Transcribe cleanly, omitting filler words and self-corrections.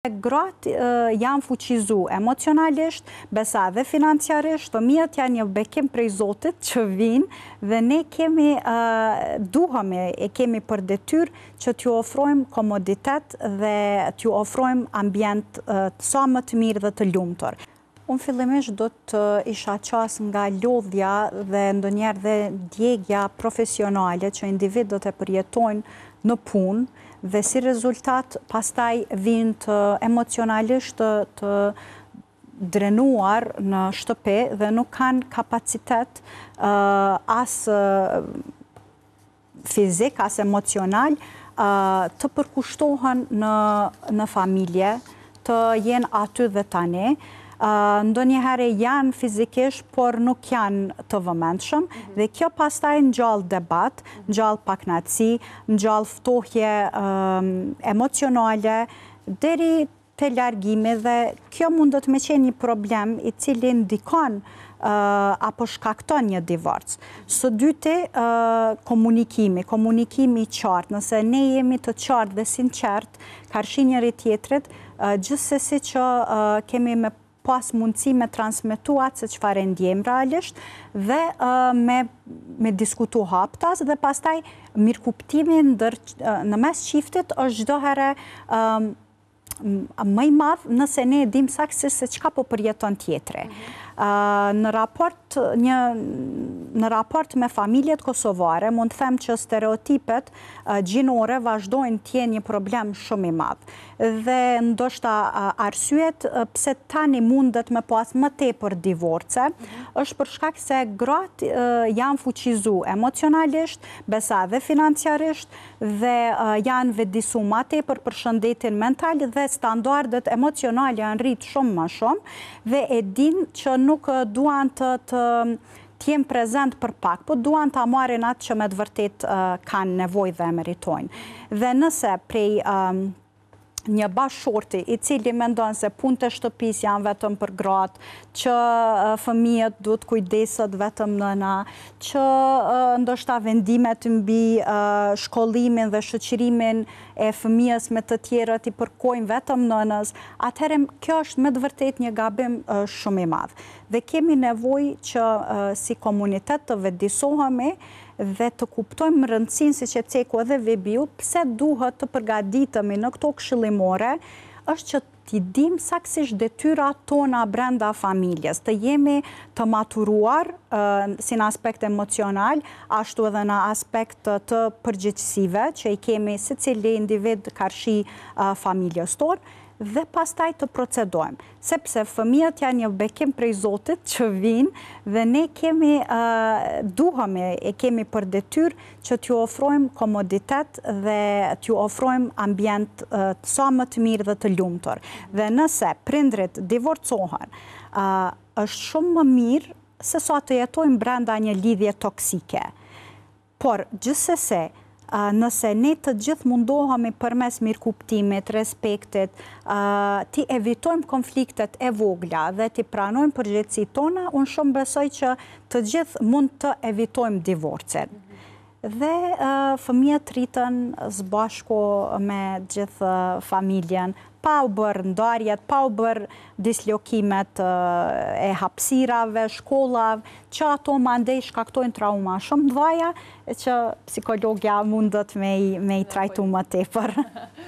Gratë janë fuqizu emocionalisht, besa dhe financiarisht, fëmijët janë një bekim prej Zotit që vinë dhe ne kemi kemi për detyrë që t'ju ofrojmë komoditet dhe t'ju ofrojmë ambient sa më të mirë dhe të lumtur. Unë fillimisht do të isha qas nga lodhja dhe ndonjëherë dhe djegja profesionale që individët e përjetojnë në punë, dhe si rezultat pastaj vinë të emocionalisht të drenuar në shtëpi dhe nuk kanë kapacitet as fizik, as emocional të përkushtohen në familje, të jenë aty dhe tani. Ndonjëherë janë fizikisht, por nuk janë të vëmendshëm dhe kjo pastaj ngjall debat, ngjall pakënaqësi, ngjall ftohje emocionale deri te largimi dhe kjo mundet me qenë një problem i cili ndikon apo shkakton një divorc. Së dyti, komunikimi i qartë. Nëse ne jemi të qartë dhe sinqert karshi njëri tjetrit, gjithsesi që kemi me pas mundësi me transmituat se çfarë ndjejmë realisht dhe me diskutu haptas dhe pastaj mirëkuptimi në mes çiftit është çdo herë më i madh nëse ne e dimë saktësisht se çka po përjeton tjetri. Në raport me familjet kosovare, mund të them që stereotipet gjinore vazhdojnë të jenë një problem shumë i madh. Dhe ndoshta arsyet pse tani mundet me pas më tepër divorce, është për shkak se gratë janë fuqizu emocionalisht, besa dhe financiarisht, dhe janë vedisu më tepër për shëndetin mental dhe standardet emocionale janë rritë shumë më shumë dhe e din që nuk duan të jenë prezent për pak, po duan të marrin atë që me të vërtet kanë nevojë dhe meritojnë. Dhe nëse prej një bashkëshorti i cili mendon se punët e shtëpisë janë vetëm për gratë, që fëmijët duhet kujdeset vetëm nëna, që ndoshta vendimet mbi shkollimin dhe shoqërimin e fëmijës me të tjerët i përkojnë vetëm nënës, atëherë kjo është me të vërtet një gabim shumë i madh. Dhe kemi nevojë që si komunitet të vedisohemi dhe të kuptojmë rëndësinë, siç e ceku edhe Vibiu, pse duhet të përgatitemi në këto këshillimore, është që t'i dim saktësisht detyrat tona brenda familjes, të jemi të maturuar si në aspekt emocional, ashtu edhe në aspekt të përgjegjësive që i kemi secili individ karshi familjes tonë, dhe pastaj të procedojmë. Sepse fëmijët janë një bekim prej Zotit që vinë dhe ne kemi për detyrë që t'ju ofrojmë komoditet dhe t'ju ofrojmë ambient sa më të mirë dhe të lumtur. Dhe nëse prindrit divorcohen, është shumë më mirë se sa të jetojmë brenda një lidhje toksike. Por gjithsesi, nëse ne të gjithë mundohemi përmes mirëkuptimit, respektit, ti evitojmë konfliktet e vogla dhe ti pranojmë përgjegjësitë tona, unë shumë besoj që të gjithë mund të evitojmë divorcin. Dhe fëmijët rritën së bashku me gjithë familjen, pa u bërë ndarjet, pa u bërë dislokimet e hapësirave, shkollave, që ato mandej shkaktojnë trauma shumë të mëdha që psikologja mundet me i trajtu më tepër.